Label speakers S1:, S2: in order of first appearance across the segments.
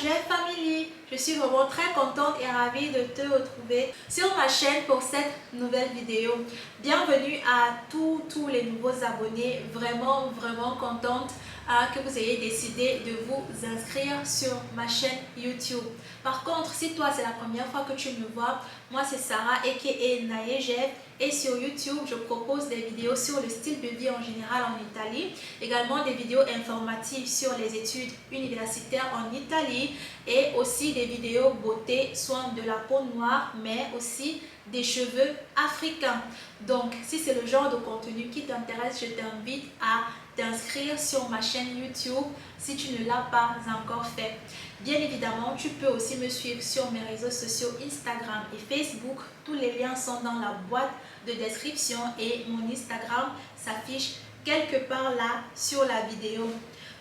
S1: Jeff Family, je suis vraiment très contente et ravie de te retrouver sur ma chaîne pour cette nouvelle vidéo. Bienvenue à tous les nouveaux abonnés, vraiment contente que vous ayez décidé de vous inscrire sur ma chaîne YouTube. Par contre, si toi c'est la première fois que tu me vois, moi c'est Sarah aka Naye Jeff. Et sur YouTube, je propose des vidéos sur le style de vie en général en Italie, également des vidéos informatives sur les études universitaires en Italie et aussi des vidéos beauté, soins de la peau noire, mais aussi des cheveux africains. Donc, si c'est le genre de contenu qui t'intéresse, je t'invite à t'inscrire sur ma chaîne YouTube si tu ne l'as pas encore fait. Bien évidemment, tu peux aussi me suivre sur mes réseaux sociaux Instagram et Facebook. Tous les liens sont dans la boîte de description et mon Instagram s'affiche quelque part là sur la vidéo.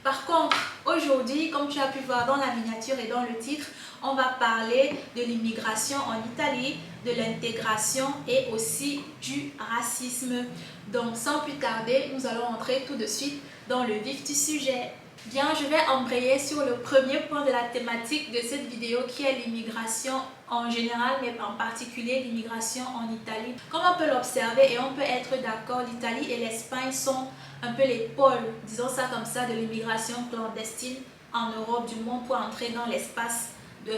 S1: Par contre, aujourd'hui, comme tu as pu voir dans la miniature et dans le titre, on va parler de l'immigration en Italie, de l'intégration et aussi du racisme. Donc, sans plus tarder, nous allons entrer tout de suite dans le vif du sujet. Bien, je vais embrayer sur le premier point de la thématique de cette vidéo qui est l'immigration en général, mais en particulier l'immigration en Italie. Comme on peut l'observer et on peut être d'accord, l'Italie et l'Espagne sont un peu les pôles, disons ça comme ça, de l'immigration clandestine en Europe, du moins pour entrer dans l'espace de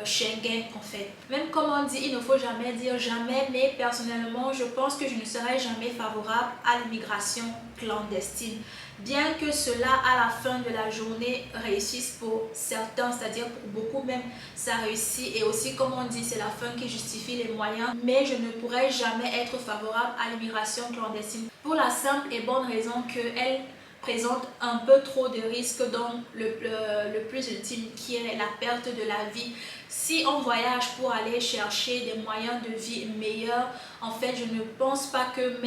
S1: Schengen en fait. Même comme on dit, il ne faut jamais dire jamais, mais personnellement, je pense que je ne serai jamais favorable à l'immigration clandestine. Bien que cela, à la fin de la journée, réussisse pour certains, c'est-à-dire pour beaucoup même, ça réussit. Et aussi, comme on dit, c'est la fin qui justifie les moyens. Mais je ne pourrai jamais être favorable à l'immigration clandestine pour la simple et bonne raison qu'elle présente un peu trop de risques, dont le plus ultime qui est la perte de la vie. Si on voyage pour aller chercher des moyens de vie meilleurs, en fait, je ne pense pas que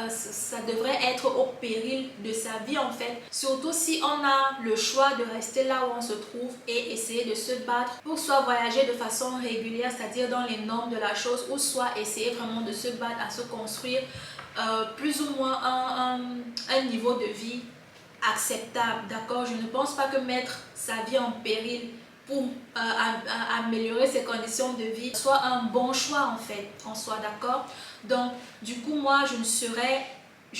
S1: ça devrait être au péril de sa vie en fait. Surtout si on a le choix de rester là où on se trouve et essayer de se battre pour soit voyager de façon régulière, c'est-à-dire dans les normes de la chose, ou soit essayer vraiment de se battre à se construire plus ou moins un niveau de vie acceptable, d'accord? Je ne pense pas que mettre sa vie en péril pour améliorer ses conditions de vie soit un bon choix en fait, en soi, d'accord? Donc, du coup, moi, je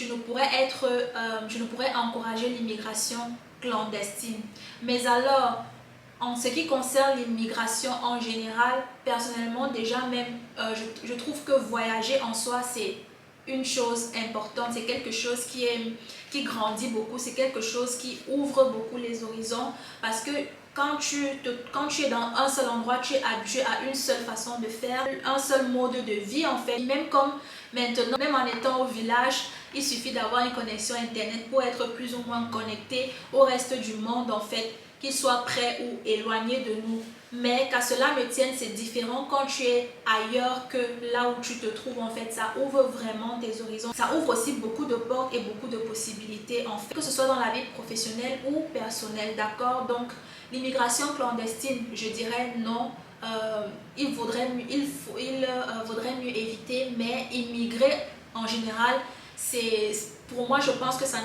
S1: ne pourrais encourager l'immigration clandestine. Mais alors, en ce qui concerne l'immigration en général, personnellement, déjà même, je trouve que voyager en soi, c'est une chose importante, c'est quelque chose qui grandit beaucoup, c'est quelque chose qui ouvre beaucoup les horizons parce que quand tu es dans un seul endroit, tu es habitué à une seule façon de faire, un seul mode de vie en fait. Même comme maintenant, même en étant au village, il suffit d'avoir une connexion internet pour être plus ou moins connecté au reste du monde en fait, qu'il soit près ou éloigné de nous. Mais qu'à cela me tienne, c'est différent quand tu es ailleurs que là où tu te trouves en fait. Ça ouvre vraiment tes horizons. Ça ouvre aussi beaucoup de portes et beaucoup de possibilités en fait, que ce soit dans la vie professionnelle ou personnelle, d'accord? Donc l'immigration clandestine, je dirais non. Il vaudrait mieux éviter, mais immigrer en général, pour moi, je pense que ça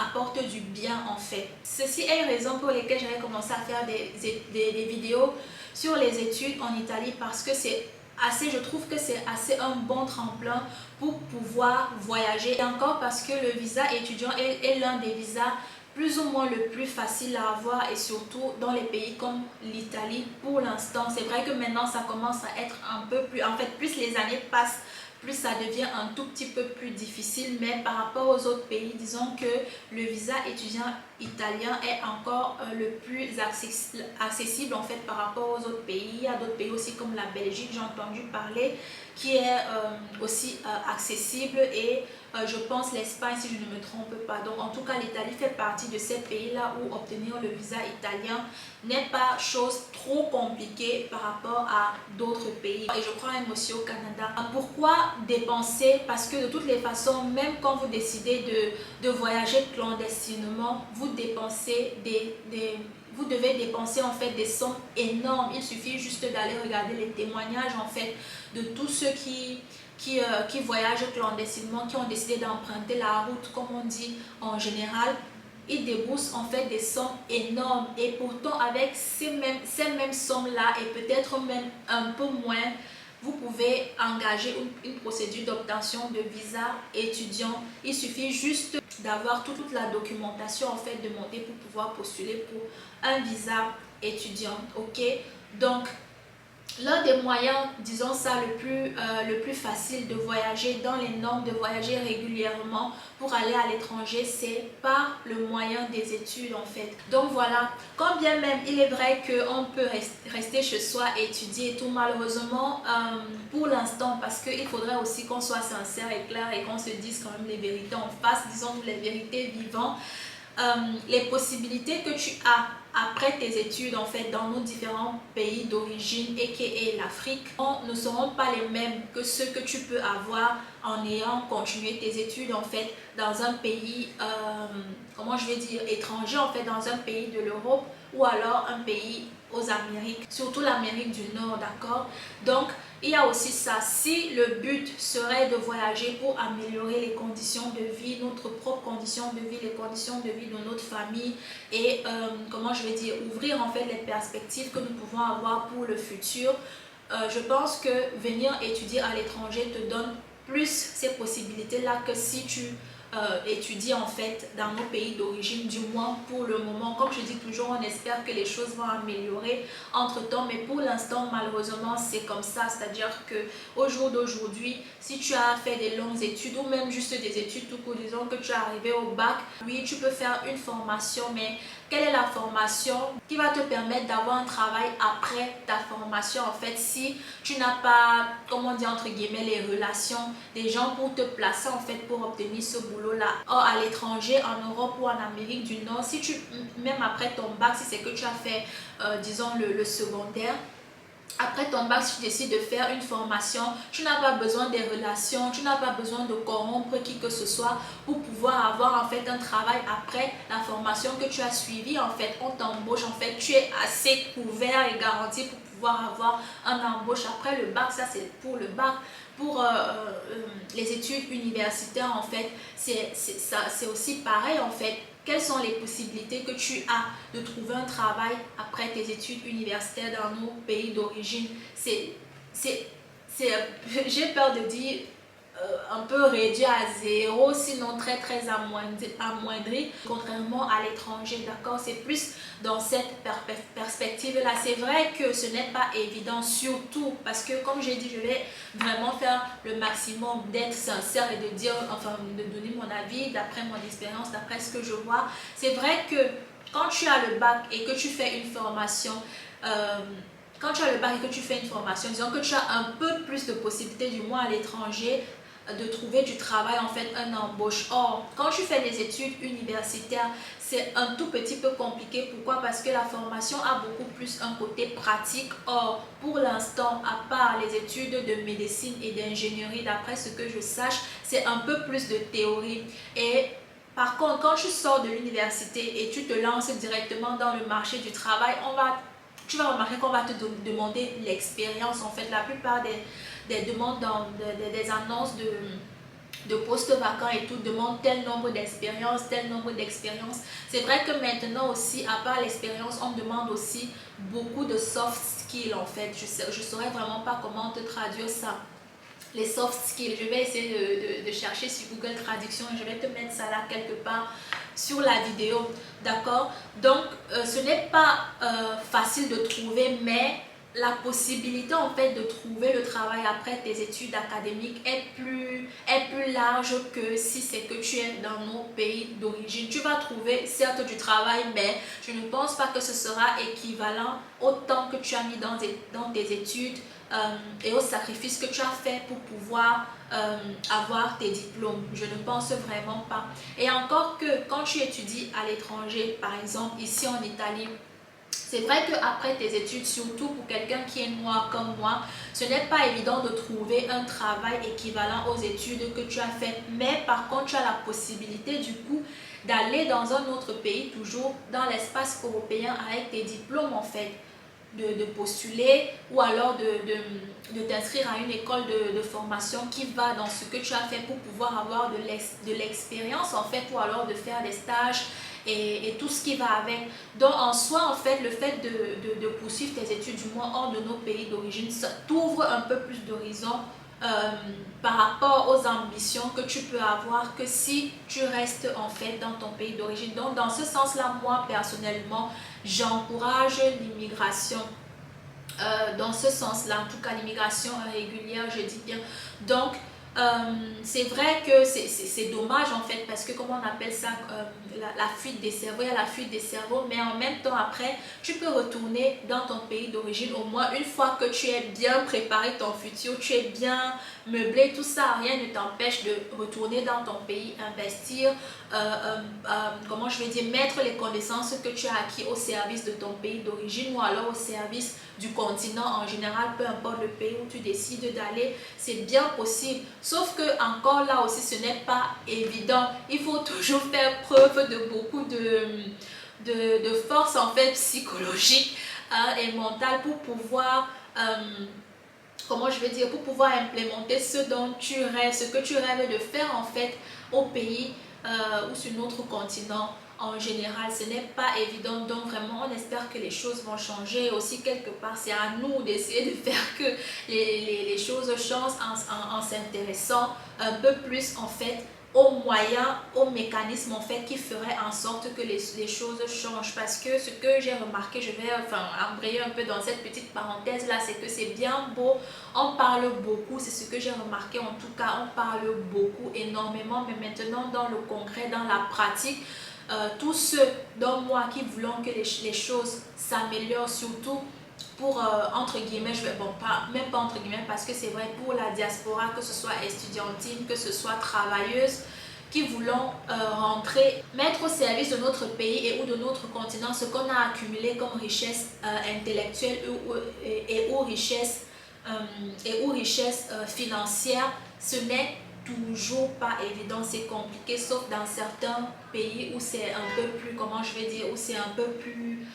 S1: apporte du bien en fait. Ceci est une raison pour laquelle j'avais commencé à faire des vidéos sur les études en Italie, parce que je trouve que c'est assez un bon tremplin pour pouvoir voyager. Et encore parce que le visa étudiant est l'un des visas plus ou moins le plus facile à avoir, et surtout dans les pays comme l'Italie pour l'instant. C'est vrai que maintenant ça commence à être un peu plus, en fait plus les années passent, plus ça devient un tout petit peu plus difficile, mais par rapport aux autres pays, disons que le visa étudiant italien est encore le plus accessible en fait par rapport aux autres pays. Il y a d'autres pays aussi comme la Belgique, j'ai entendu parler, qui est aussi accessible, et je pense l'Espagne si je ne me trompe pas. Donc en tout cas l'Italie fait partie de ces pays là où obtenir le visa italien n'est pas chose trop compliquée par rapport à d'autres pays. Et je crois même aussi au Canada. Pourquoi dépenser? Parce que de toutes les façons, même quand vous décidez de voyager clandestinement, vous devez dépenser en fait des sommes énormes. Il suffit juste d'aller regarder les témoignages en fait de tous ceux qui voyagent clandestinement, qui ont décidé d'emprunter la route, comme on dit en général, ils déboursent en fait des sommes énormes et pourtant avec ces mêmes sommes-là et peut-être même un peu moins, vous pouvez engager une procédure d'obtention de visa étudiant. Il suffit juste d'avoir toute la documentation en fait demandée pour pouvoir postuler pour un visa étudiant. Ok, donc l'un des moyens, disons ça, le plus facile de voyager, dans les normes de voyager régulièrement pour aller à l'étranger, c'est par le moyen des études en fait. Donc voilà, quand bien même il est vrai qu'on peut rester chez soi et étudier et tout, malheureusement, pour l'instant, parce qu'il faudrait aussi qu'on soit sincère et clair et qu'on se dise quand même les vérités en face, disons-nous les vérités vivantes. Les possibilités que tu as après tes études en fait dans nos différents pays d'origine et l'Afrique ne seront pas les mêmes que ceux que tu peux avoir en ayant continué tes études en fait dans un pays, comment je vais dire, étranger en fait, dans un pays de l'Europe ou alors un pays aux Amériques, surtout l'Amérique du Nord, d'accord? Donc il y a aussi ça. Si le but serait de voyager pour améliorer les conditions de vie, notre propre condition de vie, les conditions de vie de notre famille et comment je vais dire, ouvrir en fait les perspectives que nous pouvons avoir pour le futur, je pense que venir étudier à l'étranger te donne plus ces possibilités-là que si tu étudies en fait dans nos pays d'origine, du moins pour le moment. Comme je dis toujours, on espère que les choses vont améliorer entre temps, mais pour l'instant malheureusement c'est comme ça, c'est-à-dire que au jour d'aujourd'hui, si tu as fait des longues études ou même juste des études tout court, disons que tu es arrivé au bac, oui tu peux faire une formation, mais quelle est la formation qui va te permettre d'avoir un travail après ta formation en fait si tu n'as pas, comment dire, entre guillemets, les relations des gens pour te placer en fait pour obtenir ce boulot là. Or à l'étranger, en Europe ou en Amérique du Nord, si tu, même après ton bac, si c'est que tu as fait disons le secondaire, après ton bac, si tu décides de faire une formation, tu n'as pas besoin des relations, tu n'as pas besoin de corrompre qui que ce soit pour pouvoir avoir en fait un travail après la formation que tu as suivie. En fait, on t'embauche, en fait, tu es assez couvert et garanti pour pouvoir avoir un embauche après le bac. Ça, c'est pour le bac. Pour les études universitaires, en fait, c'est aussi pareil, en fait. Quelles sont les possibilités que tu as de trouver un travail après tes études universitaires dans nos pays d'origine? J'ai peur de dire un peu réduit à zéro, sinon très amoindri, contrairement à l'étranger, d'accord? C'est plus dans cette perspective-là. C'est vrai que ce n'est pas évident, surtout parce que, comme j'ai dit, je vais vraiment faire le maximum d'être sincère et de dire, enfin, de donner mon avis d'après mon expérience, d'après ce que je vois. C'est vrai que quand tu as le bac et que tu fais une formation, disons que tu as un peu plus de possibilités, du moins à l'étranger, de trouver du travail, en fait, un embauche. Or, quand tu fais des études universitaires, c'est un tout petit peu compliqué. Pourquoi? Parce que la formation a beaucoup plus un côté pratique. Or, pour l'instant, à part les études de médecine et d'ingénierie, d'après ce que je sache, c'est un peu plus de théorie. Et par contre, quand tu sors de l'université et tu te lances directement dans le marché du travail, tu vas remarquer qu'on va te demander l'expérience. En fait, la plupart des demandes des annonces de postes vacants et tout demandent tel nombre d'expériences, tel nombre d'expériences. C'est vrai que maintenant aussi, à part l'expérience, on demande aussi beaucoup de soft skills en fait. Je saurais vraiment pas comment te traduire ça. Les soft skills, je vais essayer de chercher sur Google Traduction et je vais te mettre ça là quelque part sur la vidéo, d'accord? Donc ce n'est pas facile de trouver, mais la possibilité en fait de trouver le travail après tes études académiques est plus large que si c'est que tu es dans nos pays d'origine. Tu vas trouver certes du travail, mais je ne pense pas que ce sera équivalent au temps que tu as mis dans tes études et au sacrifice que tu as fait pour pouvoir avoir tes diplômes. Je ne pense vraiment pas. Et encore que quand tu étudies à l'étranger, par exemple ici en Italie, c'est vrai qu'après tes études, surtout pour quelqu'un qui est noir comme moi, ce n'est pas évident de trouver un travail équivalent aux études que tu as faites. Mais par contre, tu as la possibilité du coup d'aller dans un autre pays, toujours dans l'espace européen avec tes diplômes en fait. De postuler ou alors de t'inscrire à une école de formation qui va dans ce que tu as fait pour pouvoir avoir de l'expérience en fait, ou alors de faire des stages et tout ce qui va avec. Donc en soi, en fait, le fait de poursuivre tes études, du moins hors de nos pays d'origine, ça t'ouvre un peu plus d'horizons par rapport aux ambitions que tu peux avoir que si tu restes en fait dans ton pays d'origine. Donc dans ce sens-là, moi personnellement, j'encourage l'immigration. Dans ce sens-là, en tout cas l'immigration régulière, je dis bien. Donc, c'est vrai que c'est dommage en fait parce que comment on appelle ça, la fuite des cerveaux, il y a la fuite des cerveaux, mais en même temps après, tu peux retourner dans ton pays d'origine au moins une fois que tu es bien préparé ton futur, tu es bien meublé, tout ça, rien ne t'empêche de retourner dans ton pays, investir, comment je vais dire, mettre les connaissances que tu as acquis au service de ton pays d'origine ou alors au service du continent en général, peu importe le pays où tu décides d'aller, c'est bien possible. Sauf que encore là aussi, ce n'est pas évident. Il faut toujours faire preuve de beaucoup de force en fait psychologique et mentale pour pouvoir comment je vais dire, pour pouvoir implémenter ce dont tu rêves, ce que tu rêves de faire en fait au pays ou sur notre continent en général. Ce n'est pas évident, donc vraiment on espère que les choses vont changer. Aussi quelque part, c'est à nous d'essayer de faire que les choses changent en s'intéressant un peu plus en fait aux moyens, aux mécanismes en fait qui feraient en sorte que les choses changent. Parce que ce que j'ai remarqué, je vais embrayer un peu dans cette petite parenthèse là, c'est que c'est bien beau, on parle beaucoup, c'est ce que j'ai remarqué en tout cas, on parle beaucoup, énormément, mais maintenant dans le concret, dans la pratique, tous ceux dont moi qui voulons que les choses s'améliorent, surtout pour entre guillemets, même pas entre guillemets, parce que c'est vrai pour la diaspora, que ce soit estudiantine, que ce soit travailleuse, qui voulons rentrer, mettre au service de notre pays et ou de notre continent ce qu'on a accumulé comme richesse intellectuelle et ou richesse financière. Ce n'est toujours pas évident, c'est compliqué, sauf dans certains pays où c'est un peu plus, comment je vais dire, où c'est un peu plus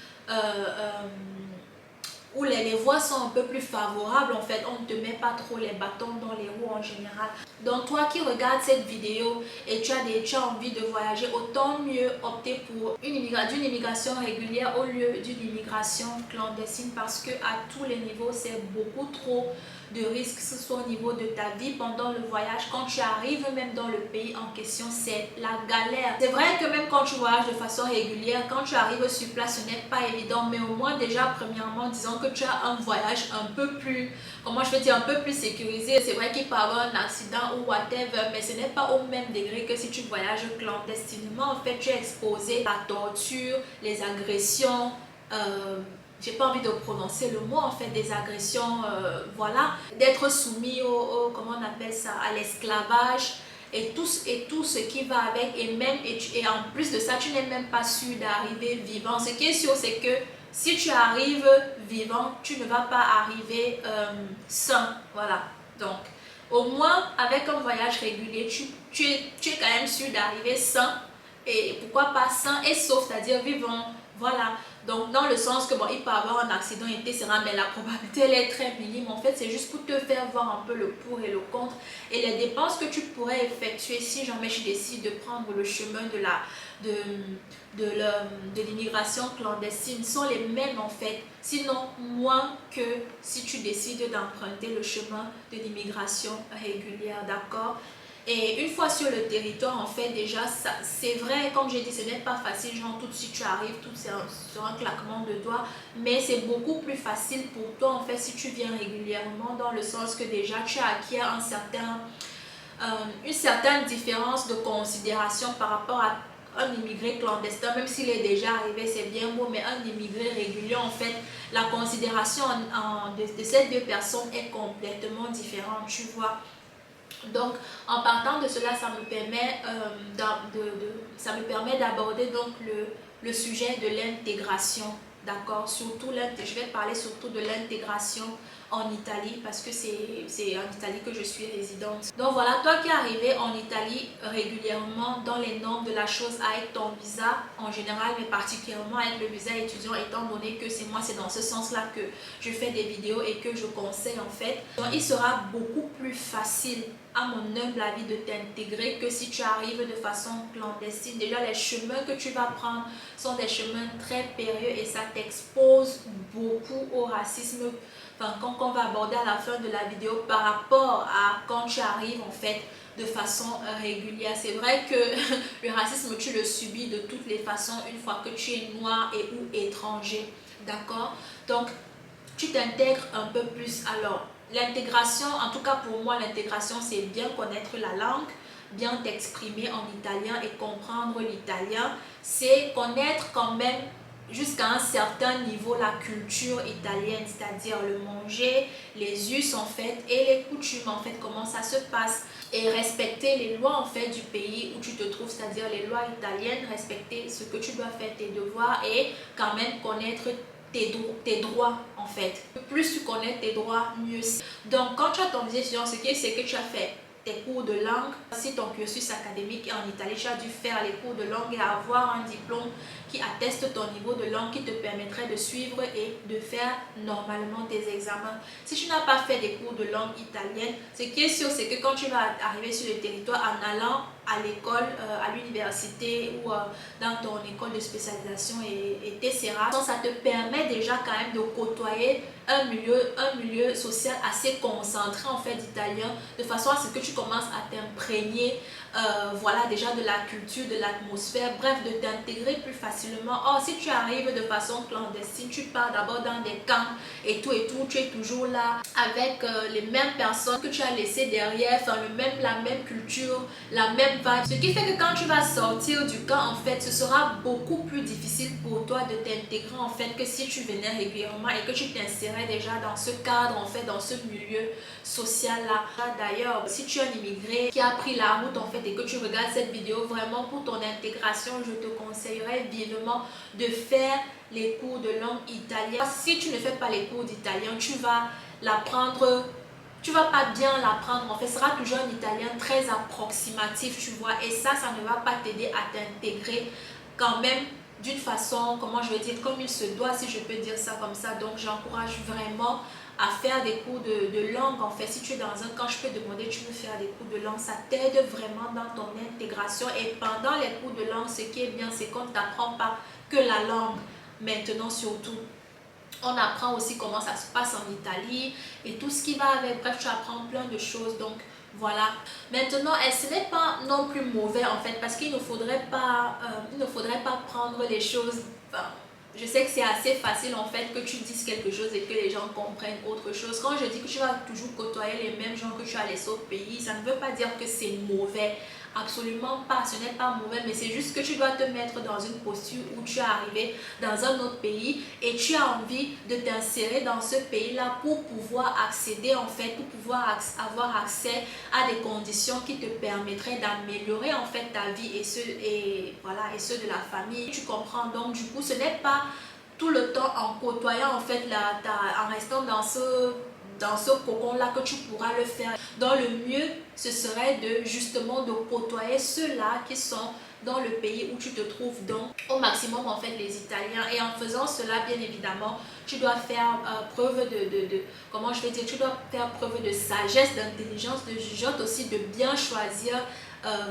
S1: où les voies sont un peu plus favorables, en fait, on ne te met pas trop les bâtons dans les roues en général. Donc toi qui regardes cette vidéo et tu as envie de voyager, autant mieux opter pour une immigration régulière au lieu d'une immigration clandestine, parce que à tous les niveaux, c'est beaucoup trop de risques, que ce soit au niveau de ta vie pendant le voyage. Quand tu arrives même dans le pays en question, c'est la galère. C'est vrai que même quand tu voyages de façon régulière, quand tu arrives sur place, ce n'est pas évident, mais au moins déjà premièrement, disons que tu as un voyage un peu plus, comment je vais dire, un peu plus sécurisé. C'est vrai qu'il peut y avoir un accident ou whatever, mais ce n'est pas au même degré que si tu voyages clandestinement. En fait, tu es exposé à la torture, les agressions, j'ai pas envie de prononcer le mot en fait, des agressions, voilà, d'être soumis comment on appelle ça, à l'esclavage et tout ce qui va avec, et en plus de ça, tu n'es même pas sûr d'arriver vivant. Ce qui est sûr, c'est que si tu arrives vivant, tu ne vas pas arriver sain, voilà. Donc au moins avec un voyage régulier, tu es quand même sûr d'arriver sain, et pourquoi pas sain et sauf, c'est-à-dire vivant, voilà. Donc dans le sens que bon, il peut y avoir un accident, etc., mais la probabilité elle est très minime. En fait, c'est juste pour te faire voir un peu le pour et le contre et les dépenses que tu pourrais effectuer si jamais tu décides de prendre le chemin de l'immigration clandestine sont les mêmes en fait, sinon moins que si tu décides d'emprunter le chemin de l'immigration régulière, d'accord? Et une fois sur le territoire, en fait, déjà, c'est vrai, comme j'ai dit, ce n'est pas facile, genre tout de suite tu arrives, tout c'est sur un claquement de doigts, mais c'est beaucoup plus facile pour toi, en fait, si tu viens régulièrement, dans le sens que déjà tu as acquis une certaine différence de considération par rapport à un immigré clandestin, même s'il est déjà arrivé, c'est bien beau, mais un immigré régulier, en fait, la considération de ces deux personnes est complètement différente, tu vois. Donc en partant de cela, ça me permet d'aborder donc le sujet de l'intégration, d'accord, surtout je vais parler surtout de l'intégration en Italie, parce que c'est en Italie que je suis résidente. Donc voilà, toi qui es arrivé en Italie régulièrement, dans les normes de la chose avec ton visa en général, mais particulièrement avec le visa étudiant, étant donné que c'est dans ce sens là que je fais des vidéos et que je conseille en fait, donc il sera beaucoup plus facile à mon humble avis, de t'intégrer que si tu arrives de façon clandestine. Déjà, les chemins que tu vas prendre sont des chemins très périlleux et ça t'expose beaucoup au racisme, enfin, qu'on va aborder à la fin de la vidéo par rapport à quand tu arrives en fait de façon régulière. C'est vrai que le racisme, tu le subis de toutes les façons une fois que tu es noir et ou étranger. D'accord? Donc, tu t'intègres un peu plus. Alors, l'intégration, en tout cas pour moi, l'intégration, c'est bien connaître la langue, bien t'exprimer en italien et comprendre l'italien. C'est connaître quand même jusqu'à un certain niveau la culture italienne, c'est-à-dire le manger, les us en fait et les coutumes en fait, comment ça se passe, et respecter les lois en fait du pays où tu te trouves, c'est-à-dire les lois italiennes, respecter ce que tu dois faire, tes devoirs, et quand même connaître tes droits en fait. Plus tu connais tes droits, mieux c'est. Donc quand tu as ton visa étudiant, ce qui est, c'est que tu as fait tes cours de langue. Si ton cursus académique est en Italie, tu as dû faire les cours de langue et avoir un diplôme qui atteste ton niveau de langue, qui te permettrait de suivre et de faire normalement tes examens. Si tu n'as pas fait des cours de langue italienne, ce qui est sûr, c'est que quand tu vas arriver sur le territoire en allant à l'école, à l'université ou dans ton école de spécialisation et etc. Ça te permet déjà quand même de côtoyer un milieu social assez concentré en fait d'italien, de façon à ce que tu commences à t'imprégner voilà, déjà de la culture, de l'atmosphère, bref, de t'intégrer plus facilement. Or, si tu arrives de façon clandestine, tu pars d'abord dans des camps et tout, tu es toujours là avec les mêmes personnes que tu as laissées derrière, enfin la même culture, la même vibe. Ce qui fait que quand tu vas sortir du camp, en fait, ce sera beaucoup plus difficile pour toi de t'intégrer en fait que si tu venais régulièrement et que tu t'insérais déjà dans ce cadre, en fait, dans ce milieu social là. D'ailleurs, si tu es un immigré qui a pris la route en fait et que tu regardes cette vidéo, vraiment pour ton intégration, je te conseillerais vivement de faire les cours de langue italienne. Si tu ne fais pas les cours d'italien, tu vas l'apprendre, tu vas pas bien l'apprendre en fait. Ce sera toujours un italien très approximatif, tu vois, et ça ne va pas t'aider à t'intégrer quand même d'une façon, comment je vais dire, comme il se doit, si je peux dire ça comme ça. Donc j'encourage vraiment à faire des cours de langue en fait. Si tu es dans un camp, je peux demander, tu veux faire des cours de langue, ça t'aide vraiment dans ton intégration. Et pendant les cours de langue, ce qui est bien, c'est qu'on ne t'apprend pas que la langue. Maintenant surtout, on apprend aussi comment ça se passe en Italie et tout ce qui va avec. Bref, tu apprends plein de choses. Donc voilà. Maintenant, ce n'est pas non plus mauvais en fait, parce qu'il ne faudrait pas prendre les choses. Enfin, je sais que c'est assez facile en fait que tu dises quelque chose et que les gens comprennent autre chose. Quand je dis que tu vas toujours côtoyer les mêmes gens que tu as laissés au pays, ça ne veut pas dire que c'est mauvais. Absolument pas, ce n'est pas mauvais, mais c'est juste que tu dois te mettre dans une posture où tu es arrivé dans un autre pays et tu as envie de t'insérer dans ce pays-là pour pouvoir accéder en fait, pour pouvoir avoir accès à des conditions qui te permettraient d'améliorer en fait ta vie et ceux de la famille. Tu comprends? Donc du coup, ce n'est pas tout le temps en côtoyant en fait en restant dans ce cocon-là que tu pourras le faire. Donc le mieux, ce serait justement de côtoyer ceux-là qui sont dans le pays où tu te trouves, donc au maximum en fait les Italiens. Et en faisant cela, bien évidemment, tu dois faire preuve comment je vais dire, tu dois faire preuve de sagesse, d'intelligence, de jugeote aussi, de bien choisir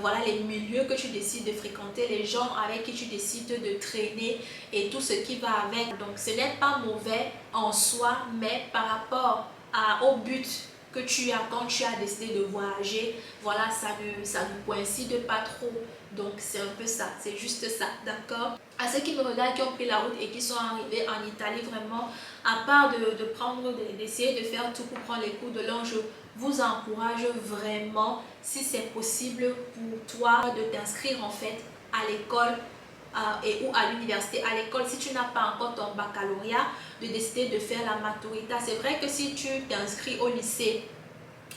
S1: voilà, les milieux que tu décides de fréquenter, les gens avec qui tu décides de traîner et tout ce qui va avec. Donc ce n'est pas mauvais en soi, mais par rapport au but que tu as quand tu as décidé de voyager, voilà, ça ne coïncide pas trop. Donc c'est un peu ça, c'est juste ça, d'accord? À ceux qui me regardent, qui ont pris la route et qui sont arrivés en Italie, vraiment, à part d'essayer de faire tout pour prendre les cours de langue, je vous encourage vraiment, si c'est possible pour toi, de t'inscrire en fait à l'école et ou à l'université. À l'école, si tu n'as pas encore ton baccalauréat, de décider de faire la maturité. C'est vrai que si tu t'inscris au lycée,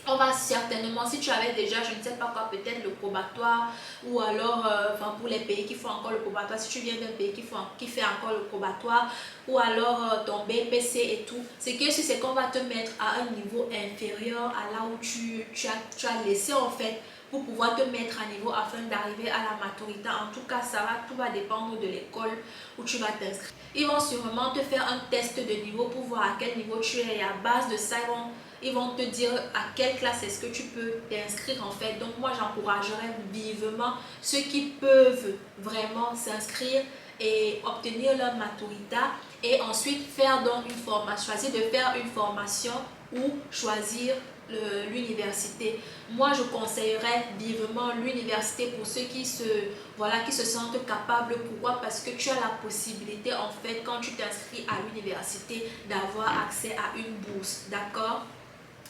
S1: on va certainement, si tu avais déjà, je ne sais pas quoi, peut-être le probatoire, ou alors, enfin pour les pays qui font encore le probatoire, si tu viens d'un pays qui fait encore le probatoire, ou alors ton BPC et tout, ce qui est sûr, c'est qu'on va te mettre à un niveau inférieur à là où tu as laissé en fait pour pouvoir te mettre à niveau afin d'arriver à la maturité. En tout cas, tout va dépendre de l'école où tu vas t'inscrire. Ils vont sûrement te faire un test de niveau pour voir à quel niveau tu es et à base de ça, ils vont te dire à quelle classe est-ce que tu peux t'inscrire en fait. Donc moi, j'encouragerais vivement ceux qui peuvent vraiment s'inscrire et obtenir leur maturité et ensuite faire donc une formation, choisir de faire une formation ou choisir l'université. Moi, je conseillerais vivement l'université pour ceux qui se sentent capables. Pourquoi? Parce que tu as la possibilité, en fait, quand tu t'inscris à l'université, d'avoir accès à une bourse. D'accord?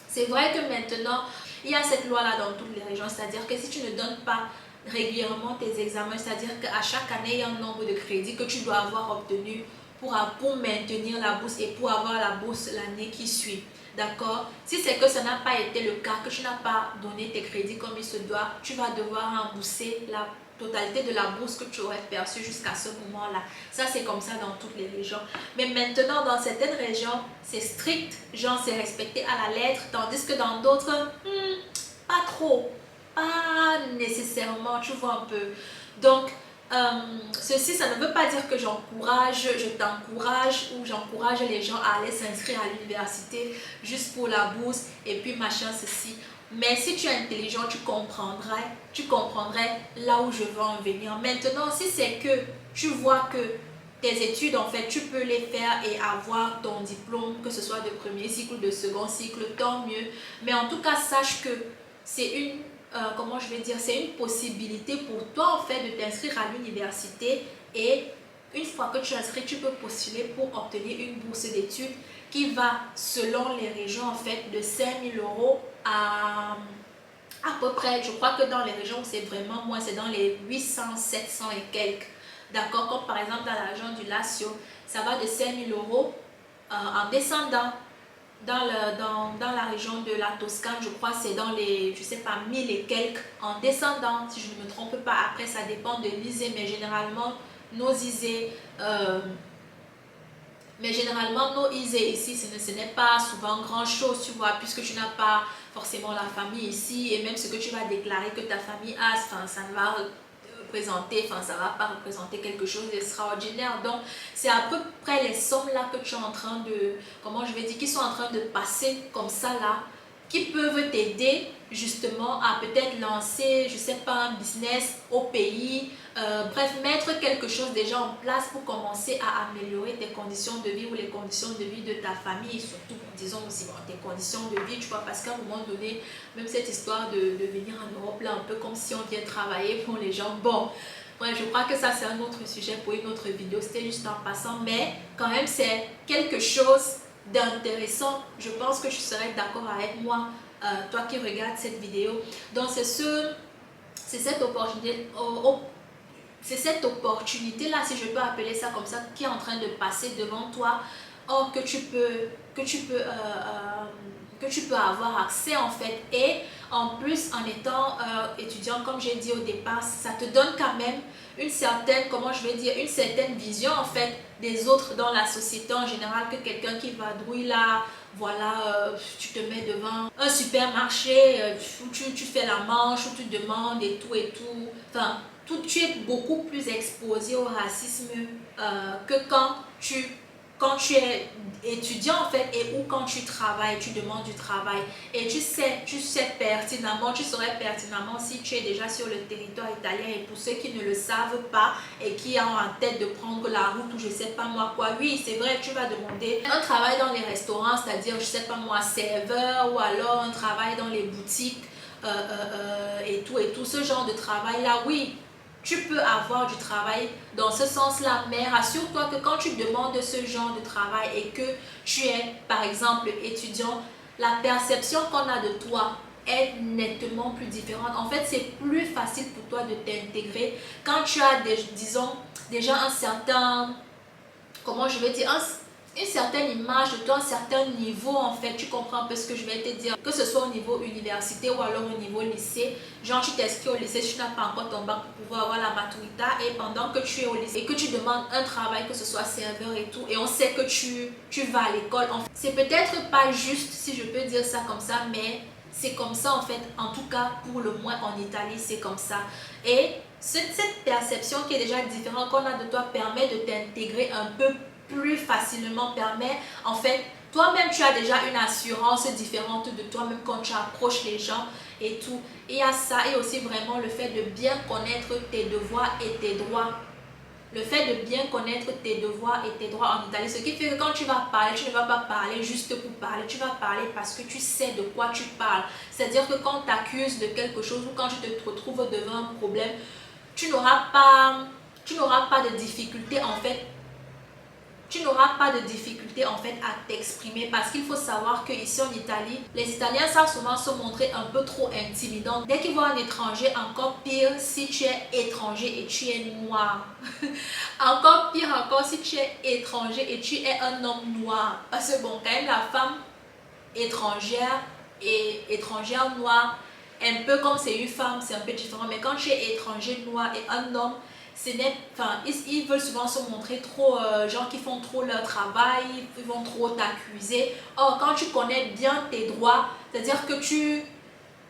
S1: C'est vrai que maintenant, il y a cette loi-là dans toutes les régions, c'est-à-dire que si tu ne donnes pas régulièrement tes examens, c'est-à-dire qu'à chaque année, il y a un nombre de crédits que tu dois avoir obtenu pour maintenir la bourse et pour avoir la bourse l'année qui suit. D'accord? Si c'est que ça n'a pas été le cas, que tu n'as pas donné tes crédits comme il se doit, tu vas devoir rembourser la totalité de la bourse que tu aurais perçue jusqu'à ce moment-là. Ça, c'est comme ça dans toutes les régions. Mais maintenant, dans certaines régions, c'est strict, genre c'est respecté à la lettre, tandis que dans d'autres, pas trop, pas nécessairement, tu vois un peu. Donc, ceci, ça ne veut pas dire que je t'encourage ou j'encourage les gens à aller s'inscrire à l'université juste pour la bourse et puis machin, ceci. Mais si tu es intelligent, tu comprendrais là où je veux en venir. Maintenant, si c'est que tu vois que tes études, en fait, tu peux les faire et avoir ton diplôme, que ce soit de premier cycle ou de second cycle, tant mieux. Mais en tout cas, sache que c'est c'est une possibilité pour toi en fait de t'inscrire à l'université et une fois que tu es inscrit, tu peux postuler pour obtenir une bourse d'études qui va selon les régions en fait de 5 000 € à peu près, je crois que dans les régions où c'est vraiment moins, c'est dans les 800, 700 et quelques. D'accord, comme par exemple dans la région du Lazio, ça va de 5 000 € en descendant. Dans la région de la Toscane, je crois c'est dans les, je sais pas, 1000 et quelques en descendant, si je ne me trompe pas. Après, ça dépend de l'ISEE, mais généralement, nos ISEE ici, ce n'est pas souvent grand-chose, tu vois, puisque tu n'as pas forcément la famille ici, et même ce que tu vas déclarer que ta famille a, ça ne va ça va pas représenter quelque chose d'extraordinaire. Donc c'est à peu près les sommes là que tu es en train de, qui sont en train de passer comme ça là, qui peuvent t'aider justement à peut-être lancer, je sais pas, un business au pays, bref, mettre quelque chose déjà en place pour commencer à améliorer tes conditions de vie ou les conditions de vie de ta famille, et surtout, disons aussi, tes conditions de vie, tu vois, parce qu'à un moment donné, même cette histoire de venir en Europe, là, un peu comme si on vient travailler pour les gens, bon, bref, je crois que ça, c'est un autre sujet pour une autre vidéo, c'était juste en passant, mais quand même, c'est quelque chose d'intéressant. Je pense que tu serais d'accord avec moi, toi qui regardes cette vidéo. Donc c'est cette opportunité là, si je peux appeler ça comme ça, qui est en train de passer devant toi, or que tu peux avoir accès en fait. Et en plus, en étant étudiant, comme j'ai dit au départ, ça te donne quand même une certaine, une certaine vision en fait des autres dans la société en général, que quelqu'un qui vadrouille là, voilà, tu te mets devant un supermarché, où tu fais la manche, où tu demandes et tout, enfin, tu es beaucoup plus exposé au racisme que quand tu es étudiant en fait, et ou quand tu travailles, tu demandes du travail et tu sais pertinemment, tu saurais pertinemment si tu es déjà sur le territoire italien. Et pour ceux qui ne le savent pas et qui ont en tête de prendre la route ou je sais pas moi quoi, oui c'est vrai, tu vas demander un travail dans les restaurants, c'est-à-dire je sais pas moi serveur, ou alors un travail dans les boutiques et tout ce genre de travail là, oui. Tu peux avoir du travail dans ce sens-là, mais rassure-toi que quand tu demandes ce genre de travail et que tu es, par exemple, étudiant, la perception qu'on a de toi est nettement plus différente. En fait, c'est plus facile pour toi de t'intégrer quand tu as, disons, déjà un certain, une certaine image de toi, un certain niveau en fait. Tu comprends un peu ce que je vais te dire, que ce soit au niveau université ou alors au niveau lycée. Genre tu t'inscris au lycée, tu n'as pas encore ton bac pour pouvoir avoir la maturité, et pendant que tu es au lycée et que tu demandes un travail, que ce soit serveur et tout, et on sait que tu vas à l'école, c'est peut-être pas juste si je peux dire ça comme ça, mais c'est comme ça en fait, en tout cas pour le moins en Italie, c'est comme ça. Et cette perception qui est déjà différente qu'on a de toi permet de t'intégrer un peu plus facilement, permet en fait, toi-même tu as déjà une assurance différente de toi-même quand tu approches les gens et tout. Et il y a ça et aussi vraiment le fait de bien connaître tes devoirs et tes droits. Le fait de bien connaître tes devoirs et tes droits en Italie, ce qui fait que quand tu vas parler, tu ne vas pas parler juste pour parler, tu vas parler parce que tu sais de quoi tu parles. C'est-à-dire que quand tu t'accuses de quelque chose ou quand tu te retrouves devant un problème, tu n'auras pas de difficulté en fait. Tu n'auras pas de difficulté en fait à t'exprimer parce qu'il faut savoir qu'ici en Italie, les Italiens savent souvent se montrer un peu trop intimidants. Dès qu'ils voient un étranger, encore pire si tu es étranger et tu es noir. Encore pire encore si tu es étranger et tu es un homme noir. Parce que bon, quand même la femme étrangère et étrangère noire, un peu comme c'est une femme, c'est un peu différent. Mais quand tu es étranger noir et un homme, ils veulent souvent se montrer trop, gens qui font trop leur travail, ils vont trop t'accuser. Or, quand tu connais bien tes droits, c'est-à-dire que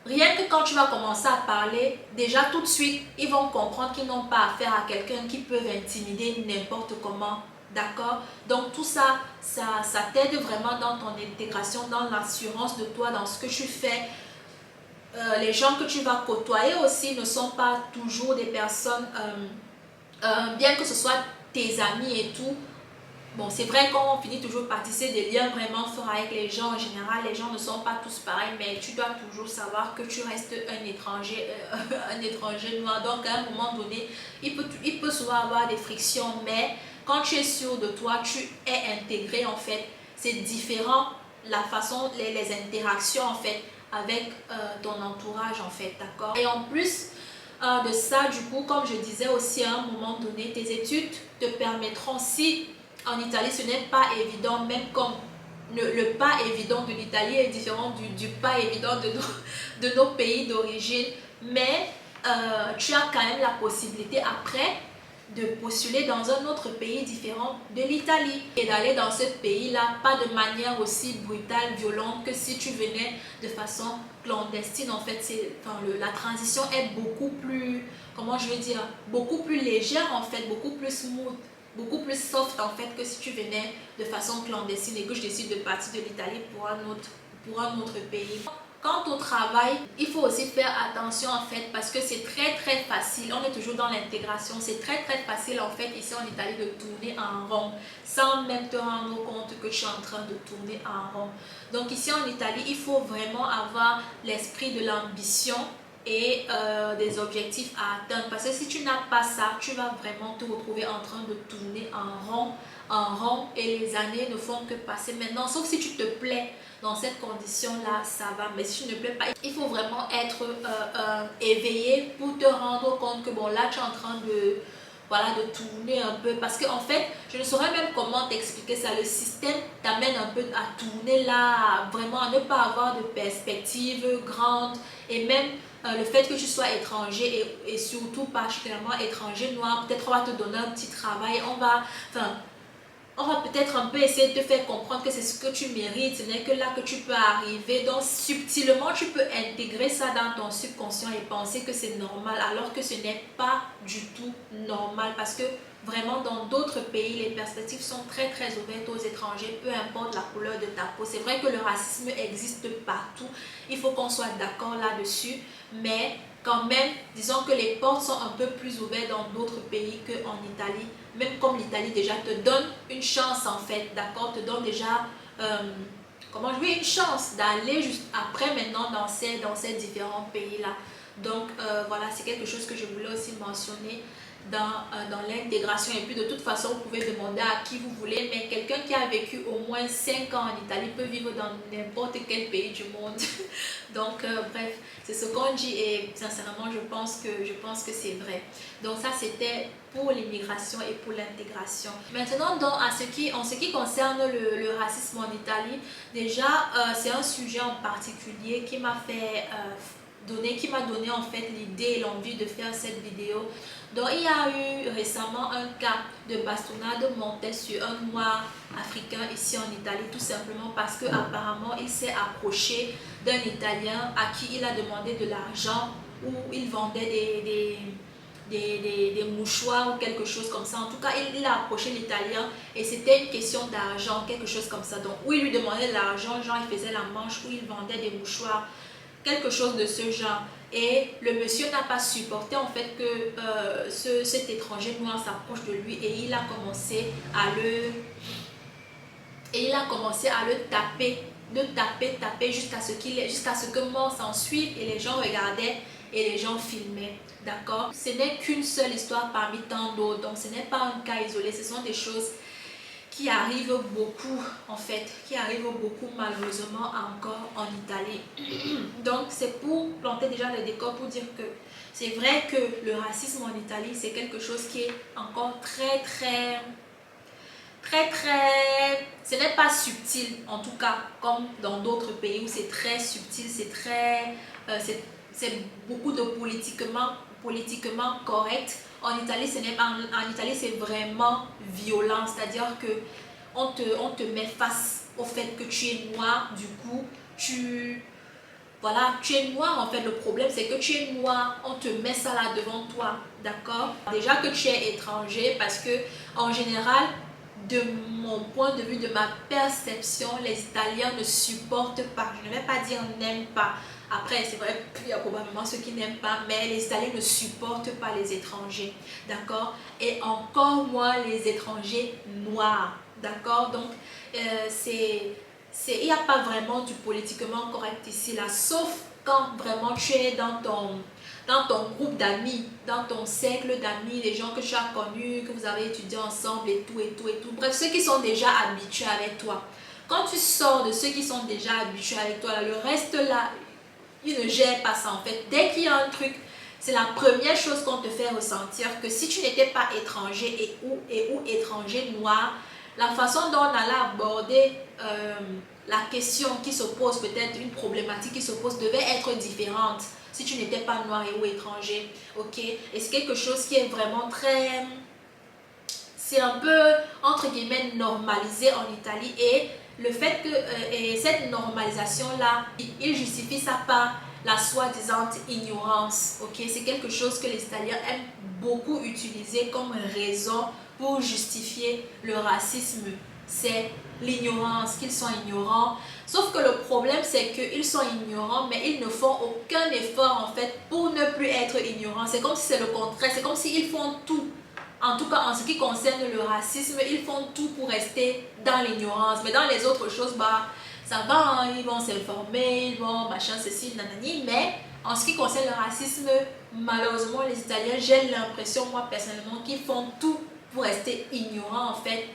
S1: rien que quand tu vas commencer à parler, déjà tout de suite, ils vont comprendre qu'ils n'ont pas affaire à quelqu'un qui peut intimider n'importe comment. D'accord? Donc tout ça, ça t'aide vraiment dans ton intégration, dans l'assurance de toi, dans ce que tu fais. Les gens que tu vas côtoyer aussi ne sont pas toujours des personnes... bien que ce soit tes amis et tout, bon, c'est vrai qu'on finit toujours par tisser des liens vraiment forts avec les gens. En général, les gens ne sont pas tous pareils, mais tu dois toujours savoir que tu restes un étranger, un étranger noir. Donc, à un moment donné, il peut souvent avoir des frictions, mais quand tu es sûr de toi, tu es intégré en fait. C'est différent la façon, les interactions en fait avec ton entourage en fait, d'accord? Et en plus, de ça, du coup, comme je disais aussi à un moment donné, tes études te permettront, si en Italie ce n'est pas évident, même comme le pas évident de l'Italie est différent du pas évident de nos pays d'origine, mais tu as quand même la possibilité après de postuler dans un autre pays différent de l'Italie et d'aller dans ce pays-là, pas de manière aussi brutale, violente que si tu venais de façon clandestine. En fait, la transition est beaucoup plus, comment je vais dire, beaucoup plus légère en fait, beaucoup plus smooth, beaucoup plus soft en fait que si tu venais de façon clandestine et que je décide de partir de l'Italie pour un autre pays. Quant au travail, il faut aussi faire attention en fait parce que c'est très facile, on est toujours dans l'intégration, c'est très facile en fait ici en Italie de tourner en rond sans même te rendre compte que tu es en train de tourner en rond. Donc ici en Italie, il faut vraiment avoir l'esprit de l'ambition et des objectifs à atteindre parce que si tu n'as pas ça, tu vas vraiment te retrouver en train de tourner en rond et les années ne font que passer maintenant, sauf si tu te plais dans cette condition-là, ça va. Mais si tu ne plais pas, il faut vraiment être éveillé pour te rendre compte que bon, là, tu es en train de, voilà, de tourner un peu. Parce qu'en fait, je ne saurais même comment t'expliquer ça. Le système t'amène un peu à tourner là, vraiment à ne pas avoir de perspective grande. Et même le fait que tu sois étranger et surtout particulièrement étranger noir, peut-être on va te donner un petit travail, on va peut-être un peu essayer de te faire comprendre que c'est ce que tu mérites, ce n'est que là que tu peux arriver. Donc subtilement, tu peux intégrer ça dans ton subconscient et penser que c'est normal, alors que ce n'est pas du tout normal. Parce que vraiment, dans d'autres pays, les perspectives sont très ouvertes aux étrangers, peu importe la couleur de ta peau. C'est vrai que le racisme existe partout, il faut qu'on soit d'accord là-dessus, mais quand même, disons que les portes sont un peu plus ouvertes dans d'autres pays qu'en Italie. Même comme l'Italie déjà te donne une chance en fait, d'accord, te donne déjà, une chance d'aller juste après maintenant dans ces différents pays-là. Donc voilà, c'est quelque chose que je voulais aussi mentionner dans l'intégration. Et puis de toute façon, vous pouvez demander à qui vous voulez, mais quelqu'un qui a vécu au moins 5 ans en Italie peut vivre dans n'importe quel pays du monde. Donc bref, c'est ce qu'on dit et sincèrement, je pense que c'est vrai. Donc ça, c'était pour l'immigration et pour l'intégration. Maintenant, en ce qui concerne le racisme en Italie, déjà, c'est un sujet en particulier qui m'a donné en fait l'idée et l'envie de faire cette vidéo. Donc il y a eu récemment un cas de bastonnade montée sur un noir africain ici en Italie, tout simplement parce que apparemment il s'est approché d'un Italien à qui il a demandé de l'argent, où il vendait des mouchoirs ou quelque chose comme ça. En tout cas, il a approché l'Italien et c'était une question d'argent, quelque chose comme ça. Donc, où il lui demandait de l'argent, genre il faisait la manche, où il vendait des mouchoirs, quelque chose de ce genre. Et le monsieur n'a pas supporté en fait que cet étranger noir s'approche de lui et il a commencé à le taper jusqu'à ce que mort s'en suive, et les gens regardaient et les gens filmaient. D'accord? Ce n'est qu'une seule histoire parmi tant d'autres, donc ce n'est pas un cas isolé, ce sont des choses qui arrivent beaucoup en fait, qui arrivent beaucoup malheureusement encore en Italie. Donc c'est pour planter déjà le décor, pour dire que c'est vrai que le racisme en Italie c'est quelque chose qui est encore très, ce n'est pas subtil en tout cas comme dans d'autres pays où c'est très subtil, c'est beaucoup de politiquement correct. En Italie, c'est vraiment violent, c'est-à-dire que on te met face au fait que tu es noir, du coup voilà, tu es noir en fait. Le problème c'est que tu es noir, on te met ça là devant toi, d'accord? Déjà que tu es étranger, parce que en général, de mon point de vue, de ma perception, les Italiens ne supportent pas, je ne vais pas dire n'aiment pas. Après, c'est vrai qu'il y a probablement ceux qui n'aiment pas, mais les Italiens ne supportent pas les étrangers, d'accord? Et encore moins les étrangers noirs, d'accord? Donc, il n'y a pas vraiment du politiquement correct ici, là, sauf quand vraiment tu es dans ton groupe d'amis, dans ton cercle d'amis, les gens que tu as connus, que vous avez étudié ensemble et tout, et tout, et tout. Bref, ceux qui sont déjà habitués avec toi. Quand tu sors de ceux qui sont déjà habitués avec toi, là, le reste là, ils ne gèrent pas ça en fait. Dès qu'il y a un truc, c'est la première chose qu'on te fait ressentir, que si tu n'étais pas étranger ou étranger noir, la façon dont on allait aborder la question qui se pose, peut-être une problématique qui se pose, devait être différente si tu n'étais pas noir ou étranger, ok? Et c'est quelque chose qui est vraiment très... C'est un peu, entre guillemets, normalisé en Italie, et le fait que et cette normalisation-là, il justifie ça par la soi-disant ignorance, ok? C'est quelque chose que les Italiens aiment beaucoup utiliser comme raison pour justifier le racisme. C'est l'ignorance, qu'ils sont ignorants. Sauf que le problème, c'est qu'ils sont ignorants, mais ils ne font aucun effort en fait pour ne plus être ignorants. C'est comme si c'est le contraire, c'est comme s'ils font tout. En tout cas, en ce qui concerne le racisme, ils font tout pour rester dans l'ignorance. Mais dans les autres choses, bah, ça va, hein, ils vont s'informer, ils vont machin, ceci, nanani. Mais en ce qui concerne le racisme, malheureusement, les Italiens, j'ai l'impression, moi personnellement, qu'ils font tout pour rester ignorants en fait,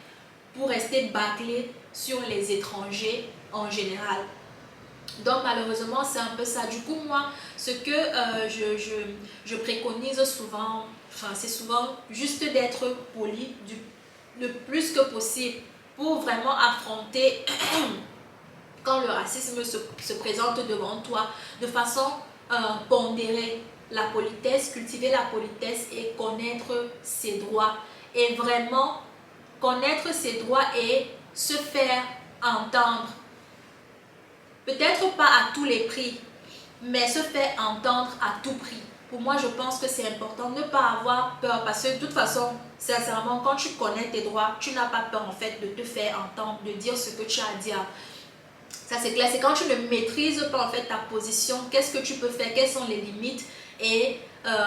S1: pour rester bâclés sur les étrangers en général. Donc malheureusement c'est un peu ça. Du coup moi ce que je préconise souvent, enfin c'est souvent juste d'être poli le plus que possible pour vraiment affronter quand le racisme se présente devant toi de façon pondérée. La politesse, cultiver la politesse et connaître ses droits. Et vraiment connaître ses droits et se faire entendre. Peut-être pas à tous les prix, mais se faire entendre à tout prix. Pour moi, je pense que c'est important de ne pas avoir peur, parce que de toute façon, sincèrement, quand tu connais tes droits, tu n'as pas peur en fait de te faire entendre, de dire ce que tu as à dire. Ça c'est clair, c'est quand tu ne maîtrises pas en fait ta position, qu'est-ce que tu peux faire, quelles sont les limites et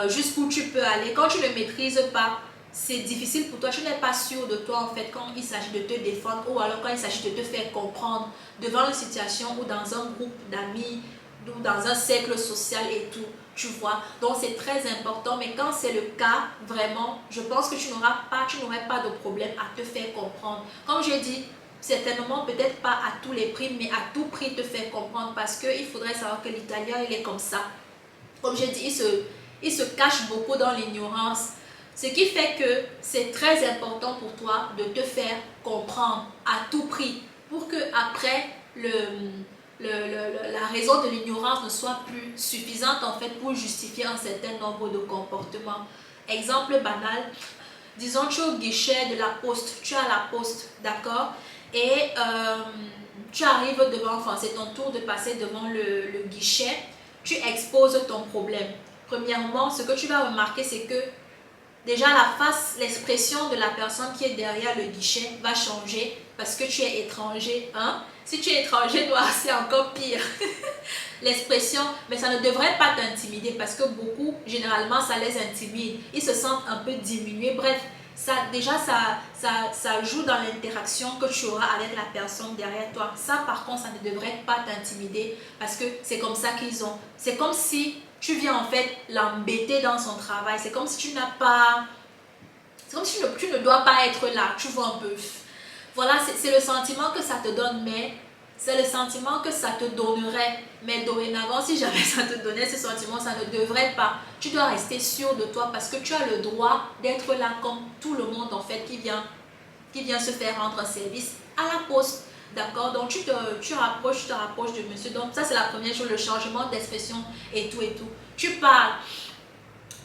S1: jusqu'où tu peux aller. Quand tu ne maîtrises pas, c'est difficile pour toi, tu n'es pas sûr de toi en fait quand il s'agit de te défendre, ou alors quand il s'agit de te faire comprendre devant une situation ou dans un groupe d'amis ou dans un cercle social et tout, tu vois. Donc c'est très important, mais quand c'est le cas, vraiment, je pense que tu n'aurais pas de problème à te faire comprendre. Comme j'ai dit, certainement peut-être pas à tous les prix, mais à tout prix te faire comprendre, parce qu'il faudrait savoir que l'italien il est comme ça. Comme j'ai dit, il se cache beaucoup dans l'ignorance. Ce qui fait que c'est très important pour toi de te faire comprendre à tout prix pour que après la raison de l'ignorance ne soit plus suffisante en fait pour justifier un certain nombre de comportements. Exemple banal, disons tu es au guichet de la poste, tu es à la poste, d'accord, et tu arrives devant, enfin c'est ton tour de passer devant le guichet, tu exposes ton problème. Premièrement, ce que tu vas remarquer, c'est que déjà la face, l'expression de la personne qui est derrière le guichet va changer parce que tu es étranger. Hein? Si tu es étranger noir, c'est encore pire. L'expression, mais ça ne devrait pas t'intimider parce que beaucoup, généralement, ça les intimide. Ils se sentent un peu diminués. Bref, ça joue dans l'interaction que tu auras avec la personne derrière toi. Ça, par contre, ça ne devrait pas t'intimider parce que c'est comme ça qu'ils ont. C'est comme si tu viens en fait l'embêter dans son travail. C'est comme si tu n'as pas... C'est comme si tu ne dois pas être là. Tu vois un peu. Voilà, c'est le sentiment que ça te donne, mais c'est le sentiment que ça te donnerait. Mais dorénavant, si jamais ça te donnait ce sentiment, ça ne devrait pas. Tu dois rester sûr de toi parce que tu as le droit d'être là comme tout le monde en fait qui vient se faire rendre un service à la poste. D'accord? Donc tu te rapproches de monsieur. Donc ça c'est la première chose, le changement d'expression et tout et tout. Tu parles.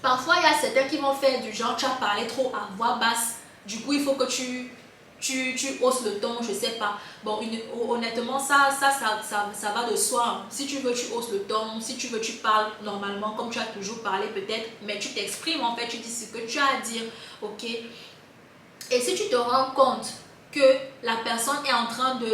S1: Parfois il y a certains qui vont faire du genre, tu as parlé trop à voix basse. Du coup il faut que tu hausses le ton, je sais pas. Bon, honnêtement, ça va de soi. Si tu veux, tu hausses le ton. Si tu veux, tu parles normalement, comme tu as toujours parlé peut-être. Mais tu t'exprimes en fait, tu dis ce que tu as à dire. Ok? Et si tu te rends compte que la personne est en train de,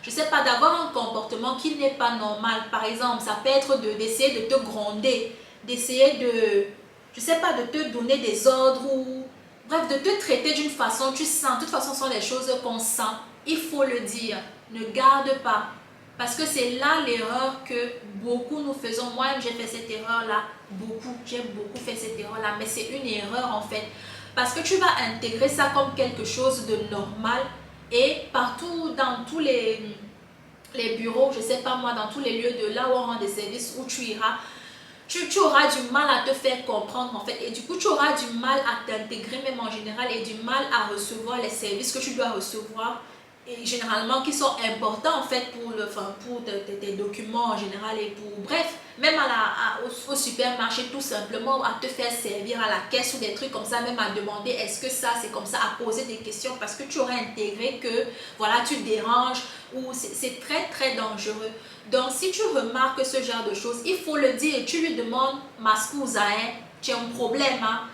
S1: je sais pas, d'avoir un comportement qui n'est pas normal. Par exemple, ça peut être d'essayer de te gronder, d'essayer de, je sais pas, de te donner des ordres ou bref, de te traiter d'une façon, tu sens, de toute façon, ce sont des choses qu'on sent. Il faut le dire, ne garde pas. Parce que c'est là l'erreur que beaucoup nous faisons. Moi, j'ai fait cette erreur-là, j'ai beaucoup fait cette erreur-là, mais c'est une erreur en fait. Parce que tu vas intégrer ça comme quelque chose de normal et partout dans tous les bureaux, je sais pas moi, dans tous les lieux de là où on rend des services, où tu iras, tu auras du mal à te faire comprendre en fait et du coup tu auras du mal à t'intégrer même en général et du mal à recevoir les services que tu dois recevoir et généralement qui sont importants en fait pour tes documents en général et pour bref même au supermarché tout simplement à te faire servir à la caisse ou des trucs comme ça, même à demander est-ce que ça c'est comme ça, à poser des questions parce que tu aurais intégré que voilà tu déranges ou c'est très très dangereux. Donc si tu remarques ce genre de choses, il faut le dire, tu lui demandes ma scusa, hein, tu as un problème, hein,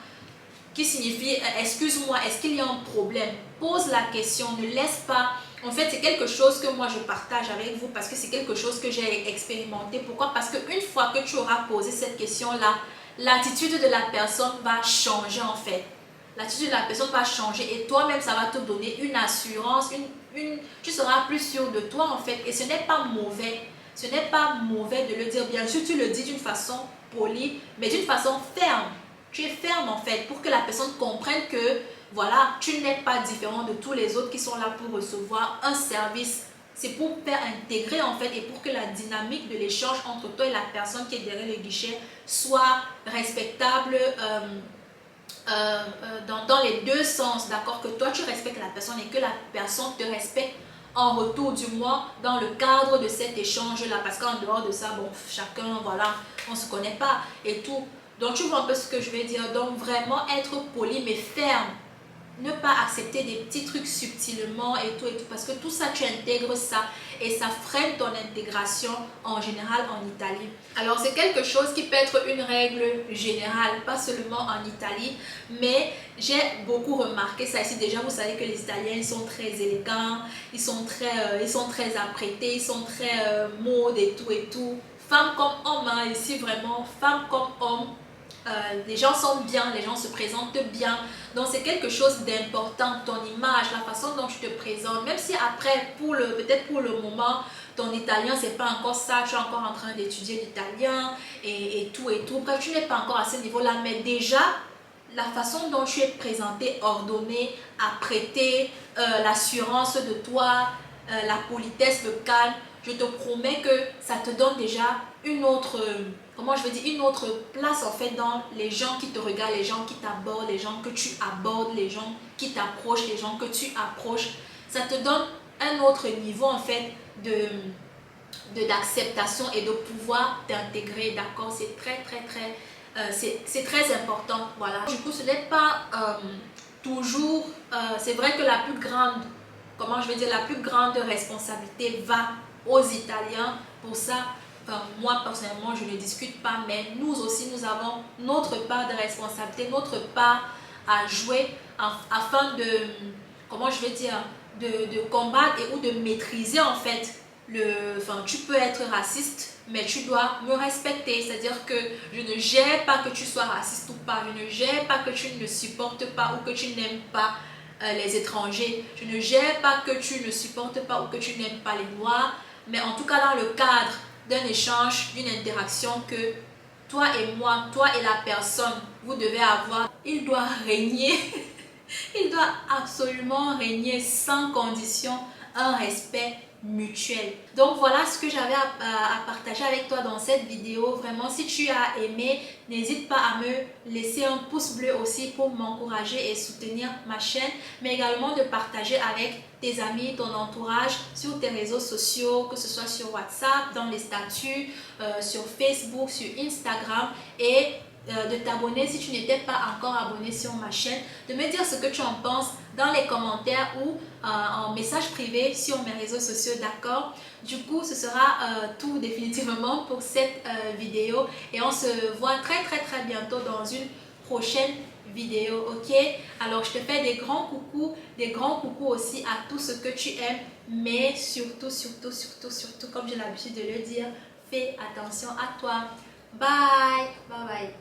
S1: qui signifie excuse-moi, est-ce qu'il y a un problème? Pose la question, ne laisse pas. En fait, c'est quelque chose que moi je partage avec vous parce que c'est quelque chose que j'ai expérimenté. Pourquoi? Parce qu'une fois que tu auras posé cette question-là, l'attitude de la personne va changer en fait. L'attitude de la personne va changer et toi-même, ça va te donner une assurance, tu seras plus sûr de toi en fait. Et ce n'est pas mauvais. Ce n'est pas mauvais de le dire. Bien sûr, tu le dis d'une façon polie, mais d'une façon ferme. Tu es ferme en fait pour que la personne comprenne que voilà, tu n'es pas différent de tous les autres qui sont là pour recevoir un service. C'est pour faire intégrer en fait et pour que la dynamique de l'échange entre toi et la personne qui est derrière le guichet soit respectable dans les deux sens, d'accord? Que toi tu respectes la personne et que la personne te respecte en retour, du moins dans le cadre de cet échange là, parce qu'en dehors de ça, bon, chacun, voilà, on se connaît pas et tout. Donc tu vois un peu ce que je vais dire. Donc vraiment être poli mais ferme. Ne pas accepter des petits trucs subtilement et tout, parce que tout ça, tu intègres ça et ça freine ton intégration en général en Italie. Alors c'est quelque chose qui peut être une règle générale, pas seulement en Italie, mais j'ai beaucoup remarqué ça ici. Déjà, vous savez que les Italiens, ils sont très élégants, ils sont très apprêtés, ils sont très mode et tout. Femmes comme hommes, hein, ici vraiment, femmes comme hommes. Les gens sont bien, les gens se présentent bien. Donc c'est quelque chose d'important, ton image, la façon dont tu te présentes. Même si après, peut-être pour le moment, ton italien, c'est pas encore ça, tu es encore en train d'étudier l'italien et tout. Bref, tu n'es pas encore à ce niveau-là, mais déjà, la façon dont tu es présenté, ordonné, apprêté, l'assurance de toi, la politesse, le calme, je te promets que ça te donne déjà une autre, comment je veux dire, une autre place en fait dans les gens qui te regardent, les gens qui t'abordent, les gens que tu abordes, les gens qui t'approchent, les gens que tu approches. Ça te donne un autre niveau en fait d'acceptation et de pouvoir t'intégrer, d'accord? C'est très très très c'est très important. Voilà. Du coup, ce n'est pas toujours... c'est vrai que la plus grande, comment je vais dire, la plus grande responsabilité va aux Italiens. Pour ça, moi personnellement, je ne discute pas, mais nous aussi, nous avons notre part de responsabilité, notre part à jouer afin de, comment je vais dire, de combattre ou de maîtriser en fait tu peux être raciste, mais tu dois me respecter. C'est-à-dire que je ne gère pas que tu sois raciste ou pas. Je ne gère pas que tu ne supportes pas ou que tu n'aimes pas les étrangers. Je ne gère pas que tu ne supportes pas ou que tu n'aimes pas les noirs. Mais en tout cas, dans le cadre d'un échange, d'une interaction que toi et moi, toi et la personne, vous devez avoir, il doit régner, il doit absolument régner sans condition un respect mutuel. Donc voilà ce que j'avais à partager avec toi dans cette vidéo. Vraiment, si tu as aimé, n'hésite pas à me laisser un pouce bleu aussi pour m'encourager et soutenir ma chaîne, mais également de partager avec tes amis, ton entourage, sur tes réseaux sociaux, que ce soit sur WhatsApp, dans les statuts, sur Facebook, sur Instagram, et de t'abonner si tu n'étais pas encore abonné sur ma chaîne, de me dire ce que tu en penses dans les commentaires ou en message privé sur mes réseaux sociaux, d'accord? Du coup, ce sera tout définitivement pour cette vidéo et on se voit très bientôt dans une prochaine vidéo, ok? Alors, je te fais des grands coucous aussi à tout ce que tu aimes, mais surtout, comme j'ai l'habitude de le dire, fais attention à toi. Bye, bye bye.